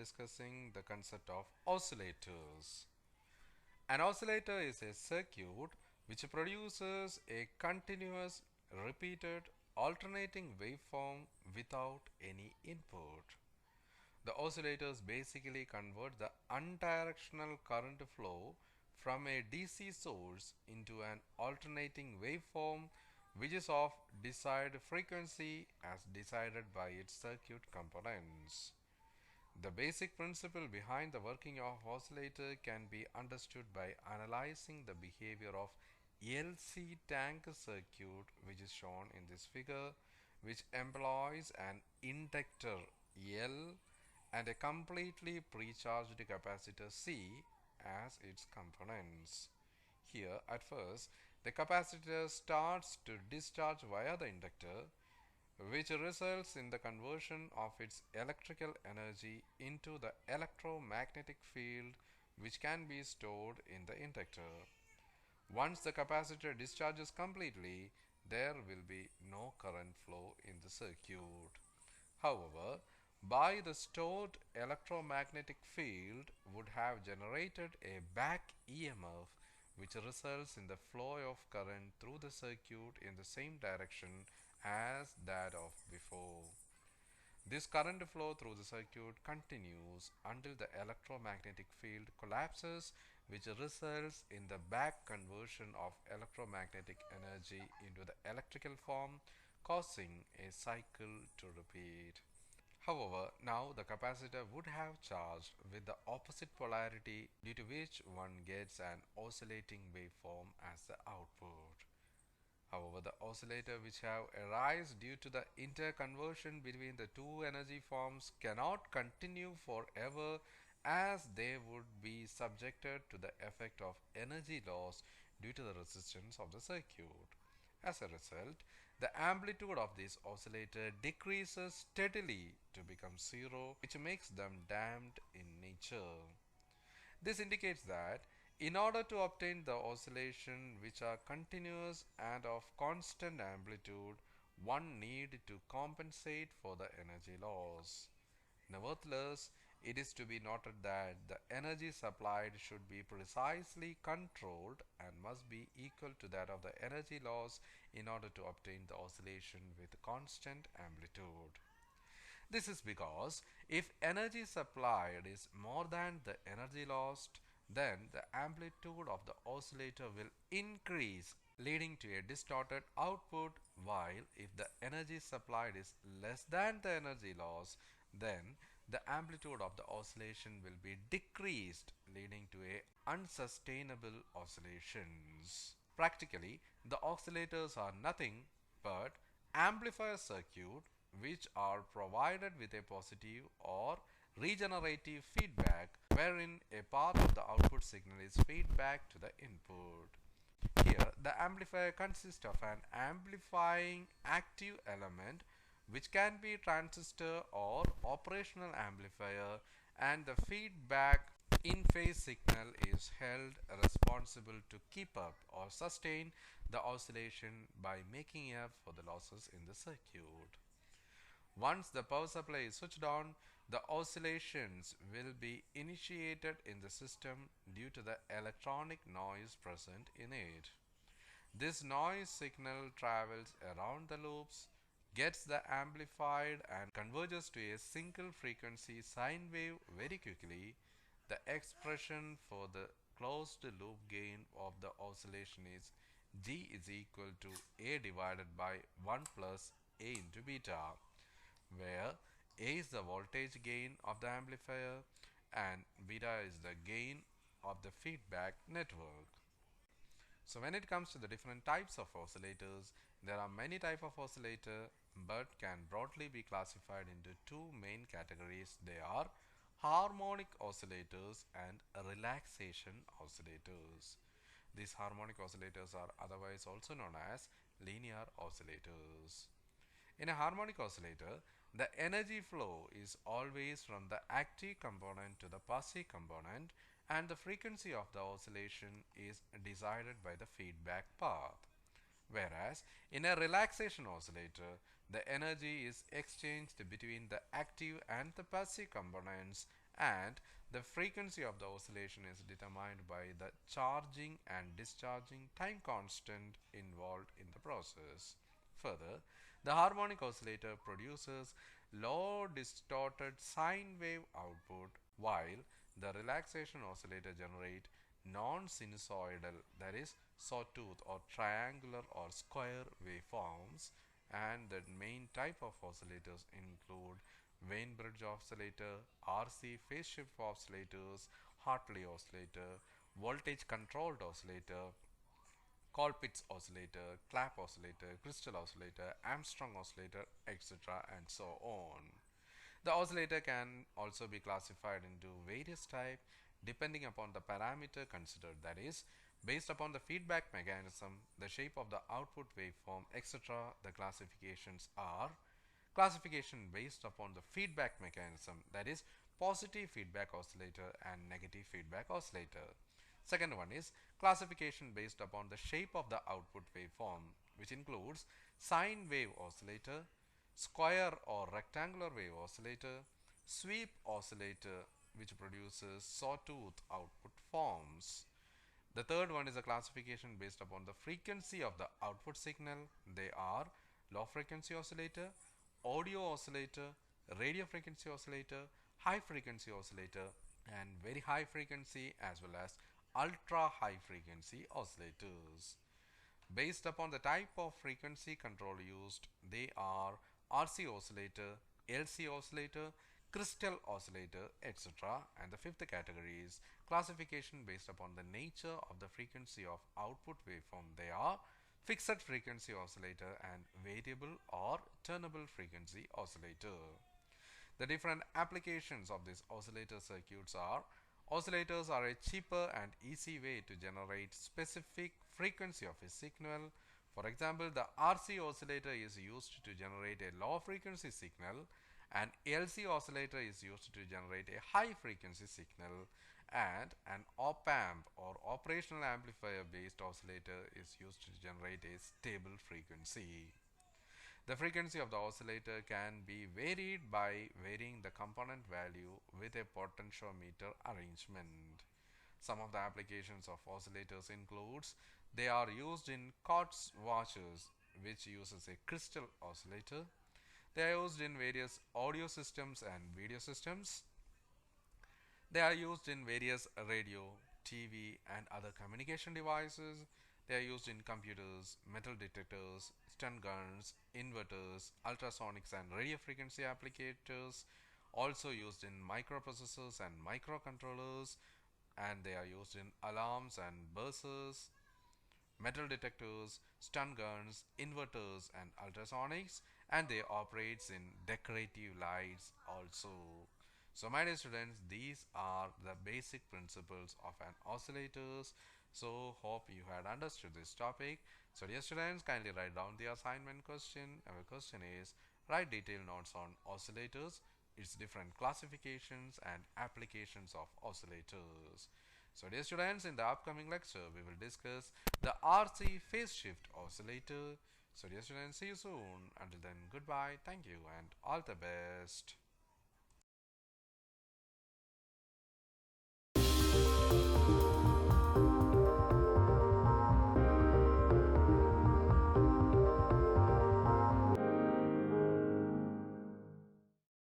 discussing the concept of oscillators. An oscillator is a circuit which produces a continuous, repeated, alternating waveform without any input. The oscillators basically convert the unidirectional current flow from a DC source into an alternating waveform which is of desired frequency as decided by its circuit components. The basic principle behind the working of oscillator can be understood by analyzing the behavior of LC tank circuit, which is shown in this figure, which employs an inductor L and a completely precharged capacitor C as its components. Here at first the capacitor starts to discharge via the inductor, which results in the conversion of its electrical energy into the electromagnetic field, which can be stored in the inductor. Once the capacitor discharges completely, there will be no current flow in the circuit. However, by the stored electromagnetic field would have generated a back EMF, which results in the flow of current through the circuit in the same direction as that of before. This current flow through the circuit continues until the electromagnetic field collapses, which results in the back conversion of electromagnetic energy into the electrical form, causing a cycle to repeat. However, now the capacitor would have charged with the opposite polarity, due to which one gets an oscillating waveform as the output. However, the oscillator which have arise due to the interconversion between the two energy forms cannot continue forever, as they would be subjected to the effect of energy loss due to the resistance of the circuit. As a result, the amplitude of this oscillator decreases steadily to become zero, which makes them damped in nature. This indicates that in order to obtain the oscillation which are continuous and of constant amplitude, one need to compensate for the energy loss. Nevertheless, it is to be noted that the energy supplied should be precisely controlled and must be equal to that of the energy loss in order to obtain the oscillation with constant amplitude. This is because if energy supplied is more than the energy lost, then the amplitude of the oscillator will increase, leading to a distorted output, while if the energy supplied is less than the energy loss, then the amplitude of the oscillation will be decreased, leading to a unsustainable oscillations. Practically, the oscillators are nothing but amplifier circuit which are provided with a positive or regenerative feedback, wherein a part of the output signal is feedback to the input. Here, the amplifier consists of an amplifying active element which can be transistor or operational amplifier, and the feedback in phase signal is held responsible to keep up or sustain the oscillation by making up for the losses in the circuit. Once the power supply is switched on, the oscillations will be initiated in the system due to the electronic noise present in it. This noise signal travels around the loops, gets the amplified and converges to a single frequency sine wave very quickly. The expression for the closed loop gain of the oscillation is G is equal to A divided by 1 plus A into beta, where A is the voltage gain of the amplifier and beta is the gain of the feedback network. So when it comes to the different types of oscillators, there are many types of oscillator, but can broadly be classified into two main categories. They are harmonic oscillators and relaxation oscillators. These harmonic oscillators are otherwise also known as linear oscillators. In a harmonic oscillator, the energy flow is always from the active component to the passive component, and the frequency of the oscillation is decided by the feedback path. Whereas in a relaxation oscillator, the energy is exchanged between the active and the passive components, and the frequency of the oscillation is determined by the charging and discharging time constant involved in the process. Further, the harmonic oscillator produces low distorted sine wave output, while the relaxation oscillator generate non-sinusoidal, that is sawtooth or triangular or square waveforms. And the main type of oscillators include Wien bridge oscillator, RC phase shift oscillators, Hartley oscillator, voltage controlled oscillator, Colpitt's oscillator, Clap oscillator, Crystal oscillator, Armstrong oscillator, etc. and so on. The oscillator can also be classified into various types depending upon the parameter considered, that is, based upon the feedback mechanism, the shape of the output waveform, etc. The classifications are: classification based upon the feedback mechanism, that is, positive feedback oscillator and negative feedback oscillator. Second one is classification based upon the shape of the output waveform, which includes sine wave oscillator, square or rectangular wave oscillator, sweep oscillator, which produces sawtooth output forms. The third one is a classification based upon the frequency of the output signal. They are low frequency oscillator, audio oscillator, radio frequency oscillator, high frequency oscillator, and very high frequency as well as ultra high frequency oscillators. Based upon the type of frequency control used, they are RC oscillator, LC oscillator, crystal oscillator, etc. And the fifth category is classification based upon the nature of the frequency of output waveform. They are fixed frequency oscillator and variable or turnable frequency oscillator. The different applications of these oscillator circuits are: oscillators are a cheaper and easy way to generate specific frequency of a signal. For example, the RC oscillator is used to generate a low frequency signal, and LC oscillator is used to generate a high frequency signal, and an op-amp or operational amplifier based oscillator is used to generate a stable frequency. The frequency of the oscillator can be varied by varying the component value with a potentiometer arrangement. Some of the applications of oscillators includes: they are used in quartz watches, which uses a crystal oscillator. They are used in various audio systems and video systems. They are used in various radio, TV, and other communication devices. They are used in computers, metal detectors, stun guns, inverters, ultrasonics, and radio frequency applicators. Also used in microprocessors and microcontrollers, and they are used in alarms and buzzers, metal detectors, stun guns, inverters, and ultrasonics, and they operates in decorative lights also. So my dear students, these are the basic principles of an oscillators. So hope you had understood this topic. So dear students, kindly write down the assignment question. Our question is: write detailed notes on oscillators, its different classifications and applications of oscillators. So dear students, in the upcoming lecture we will discuss the RC phase shift oscillator. So dear students, see you soon. Until then, goodbye, thank you, and all the best.